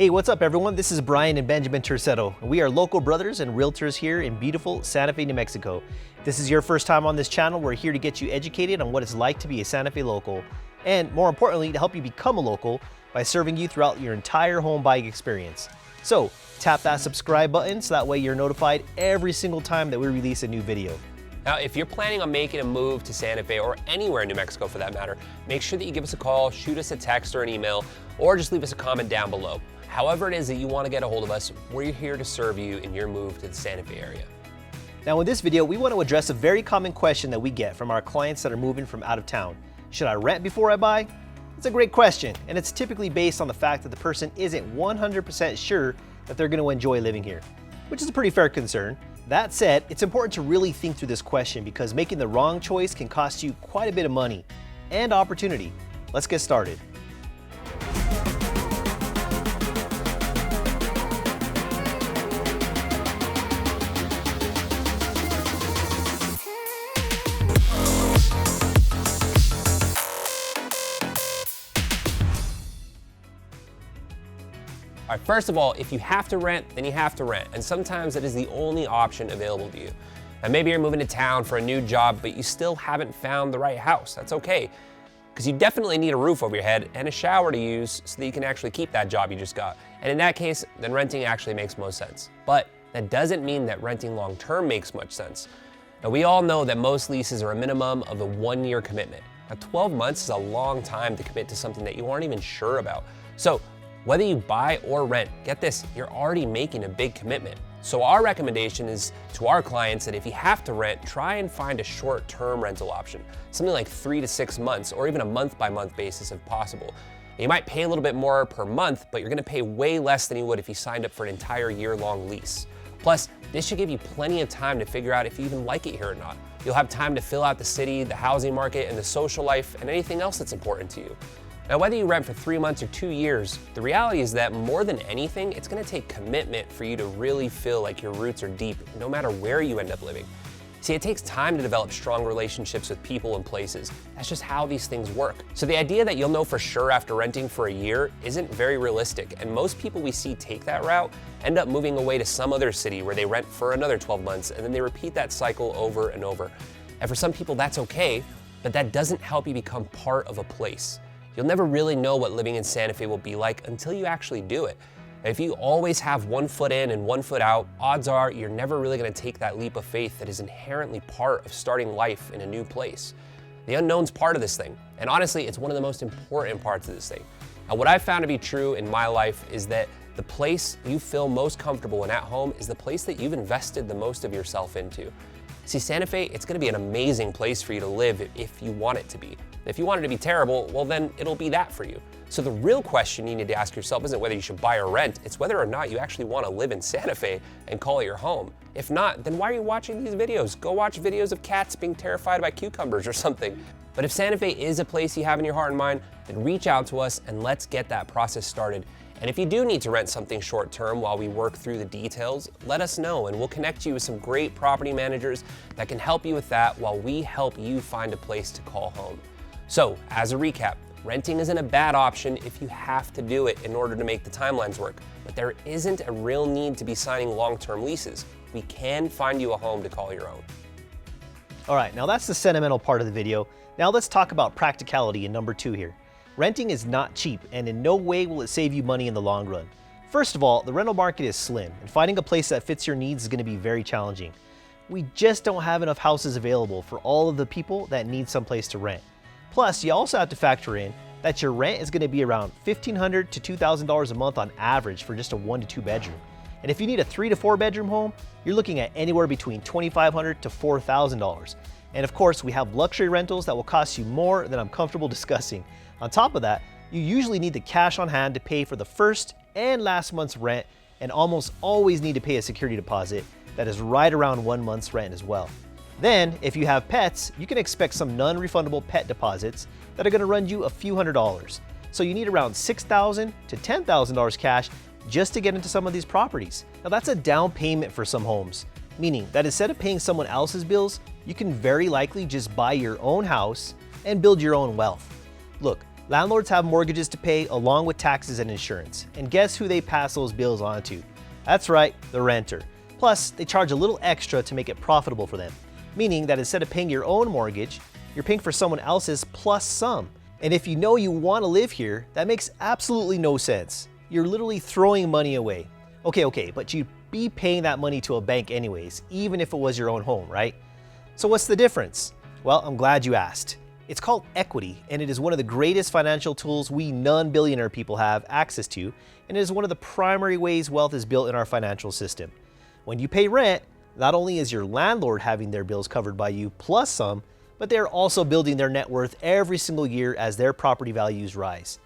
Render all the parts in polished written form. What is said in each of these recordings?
Hey, what's up everyone? This is Brian and Benjamin Tercetto, and we are local brothers and realtors here in beautiful Santa Fe, New Mexico. If this is your first time on this channel, we're here to get you educated on what it's like to be a Santa Fe local, and more importantly, to help you become a local by serving you throughout your entire home buying experience. So tap that subscribe button so that way you're notified every single time that we release a new video. Now, if you're planning on making a move to Santa Fe or anywhere in New Mexico for that matter, make sure that you give us a call, shoot us a text or an email, or just leave us a comment down below. However it is that you want to get a hold of us, we're here to serve you in your move to the Santa Fe area. Now in this video, we want to address a very common question that we get from our clients that are moving from out of town. Should I rent before I buy? It's a great question, and it's typically based on the fact that the person isn't 100% sure that they're going to enjoy living here, which is a pretty fair concern. That said, it's important to really think through this question because making the wrong choice can cost you quite a bit of money and opportunity. Let's get started. All right, first of all, if you have to rent, then you have to rent, and sometimes it is the only option available to you. And maybe you're moving to town for a new job, but you still haven't found the right house. That's okay, because you definitely need a roof over your head and a shower to use so that you can actually keep that job you just got. And in that case, then renting actually makes most sense. But that doesn't mean that renting long-term makes much sense. Now, we all know that most leases are a minimum of a 1-year commitment. Now, 12 months is a long time to commit to something that you aren't even sure about. So whether you buy or rent, get this, you're already making a big commitment. So our recommendation is to our clients that if you have to rent, try and find a short-term rental option, something like 3 to 6 months or even a month-by-month basis if possible. You might pay a little bit more per month, but you're gonna pay way less than you would if you signed up for an entire year-long lease. Plus, this should give you plenty of time to figure out if you even like it here or not. You'll have time to fill out the city, the housing market, and the social life, and anything else that's important to you. Now, whether you rent for 3 months or 2 years, the reality is that more than anything, it's gonna take commitment for you to really feel like your roots are deep, no matter where you end up living. See, it takes time to develop strong relationships with people and places. That's just how these things work. So the idea that you'll know for sure after renting for a year isn't very realistic, and most people we see take that route end up moving away to some other city where they rent for another 12 months, and then they repeat that cycle over and over. And for some people, that's okay, but that doesn't help you become part of a place. You'll never really know what living in Santa Fe will be like until you actually do it. If you always have 1 foot in and 1 foot out, odds are you're never really gonna take that leap of faith that is inherently part of starting life in a new place. The unknown's part of this thing, and honestly, it's one of the most important parts of this thing. Now, what I've found to be true in my life is that the place you feel most comfortable and at home is the place that you've invested the most of yourself into. See, Santa Fe, it's gonna be an amazing place for you to live if you want it to be. If you want it to be terrible, well then it'll be that for you. So the real question you need to ask yourself isn't whether you should buy or rent, it's whether or not you actually want to live in Santa Fe and call it your home. If not, then why are you watching these videos? Go watch videos of cats being terrified by cucumbers or something. But if Santa Fe is a place you have in your heart and mind, then reach out to us and let's get that process started. And if you do need to rent something short term while we work through the details, let us know and we'll connect you with some great property managers that can help you with that while we help you find a place to call home. So, as a recap, renting isn't a bad option if you have to do it in order to make the timelines work, but there isn't a real need to be signing long-term leases. We can find you a home to call your own. All right, now that's the sentimental part of the video. Now let's talk about practicality in number 2 here. Renting is not cheap, and in no way will it save you money in the long run. First of all, the rental market is slim, and finding a place that fits your needs is going to be very challenging. We just don't have enough houses available for all of the people that need someplace to rent. Plus, you also have to factor in that your rent is going to be around $1,500 to $2,000 a month on average for just a 1 to 2 bedroom. And if you need a 3 to 4 bedroom home, you're looking at anywhere between $2,500 to $4,000. And of course, we have luxury rentals that will cost you more than I'm comfortable discussing. On top of that, you usually need the cash on hand to pay for the first and last month's rent, and almost always need to pay a security deposit that is right around 1 month's rent as well. Then, if you have pets, you can expect some non-refundable pet deposits that are going to run you a few $100s. So you need around $6,000 to $10,000 cash just to get into some of these properties. Now that's a down payment for some homes, meaning that instead of paying someone else's bills, you can very likely just buy your own house and build your own wealth. Look, Landlords have mortgages to pay along with taxes and insurance. And guess who they pass those bills on to? That's right, the renter. Plus, they charge a little extra to make it profitable for them, meaning that instead of paying your own mortgage, you're paying for someone else's plus some. And if you know you want to live here, that makes absolutely no sense. You're literally throwing money away. Okay, but you'd be paying that money to a bank anyways, even if it was your own home, right? So what's the difference? Well, I'm glad you asked. It's called equity, and it is one of the greatest financial tools we non-billionaire people have access to, and it is one of the primary ways wealth is built in our financial system. When you pay rent, not only is your landlord having their bills covered by you plus some, but they are also building their net worth every single year as their property values rise.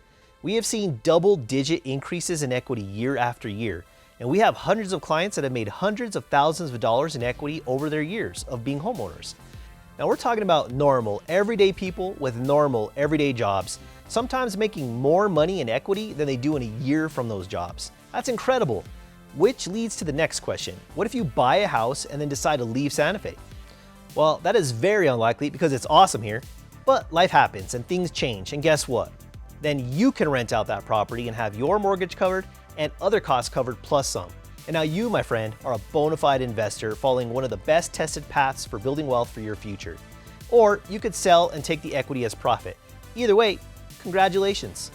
We have seen double-digit increases in equity year after year, and we have hundreds of clients that have made hundreds of thousands of dollars in equity over their years of being homeowners. Now we're talking about normal, everyday people with normal, everyday jobs, sometimes making more money in equity than they do in a year from those jobs. That's incredible. Which leads to the next question. What if you buy a house and then decide to leave Santa Fe? Well, that is very unlikely because it's awesome here, but life happens and things change, and guess what? Then you can rent out that property and have your mortgage covered and other costs covered plus some. And now you, my friend, are a bona fide investor following one of the best tested paths for building wealth for your future. Or you could sell and take the equity as profit. Either way, congratulations.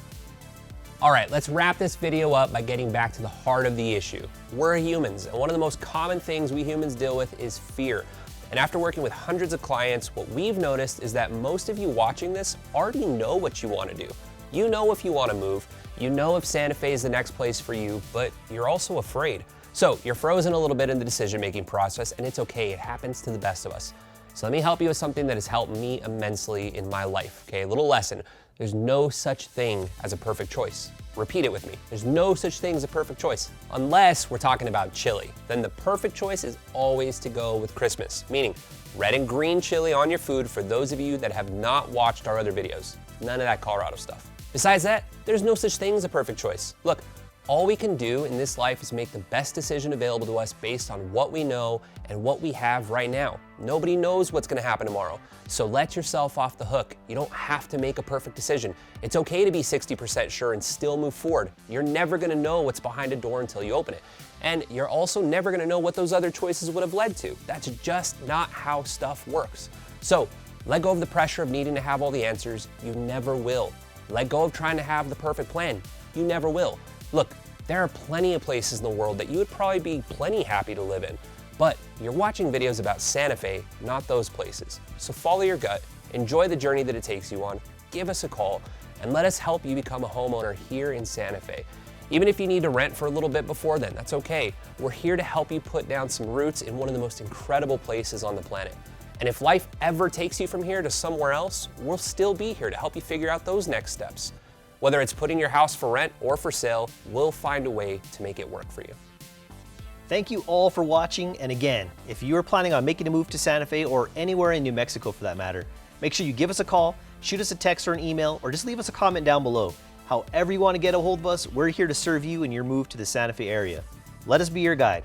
All right, let's wrap this video up by getting back to the heart of the issue. We're humans, and one of the most common things we humans deal with is fear. And after working with hundreds of clients, what we've noticed is that most of you watching this already know what you want to do. You know if you want to move, you know if Santa Fe is the next place for you, but you're also afraid. So you're frozen a little bit in the decision-making process, and it's okay, it happens to the best of us. So let me help you with something that has helped me immensely in my life, okay? A little lesson. There's no such thing as a perfect choice. Repeat it with me. There's no such thing as a perfect choice. Unless we're talking about chili. Then the perfect choice is always to go with Christmas, meaning red and green chili on your food for those of you that have not watched our other videos. None of that Colorado stuff. Besides that, there's no such thing as a perfect choice. Look, all we can do in this life is make the best decision available to us based on what we know and what we have right now. Nobody knows what's gonna happen tomorrow, so let yourself off the hook. You don't have to make a perfect decision. It's okay to be 60% sure and still move forward. You're never gonna know what's behind a door until you open it. And you're also never gonna know what those other choices would have led to. That's just not how stuff works. So let go of the pressure of needing to have all the answers. You never will. Let go of trying to have the perfect plan. You never will. Look, there are plenty of places in the world that you would probably be plenty happy to live in, but you're watching videos about Santa Fe, not those places. So follow your gut, enjoy the journey that it takes you on, give us a call, and let us help you become a homeowner here in Santa Fe. Even if you need to rent for a little bit before then, that's okay. We're here to help you put down some roots in one of the most incredible places on the planet. And if life ever takes you from here to somewhere else, we'll still be here to help you figure out those next steps. Whether it's putting your house for rent or for sale, we'll find a way to make it work for you. Thank you all for watching, and again, if you are planning on making a move to Santa Fe or anywhere in New Mexico for that matter, make sure you give us a call, shoot us a text or an email, or just leave us a comment down below. However you want to get a hold of us, we're here to serve you in your move to the Santa Fe area. Let us be your guide.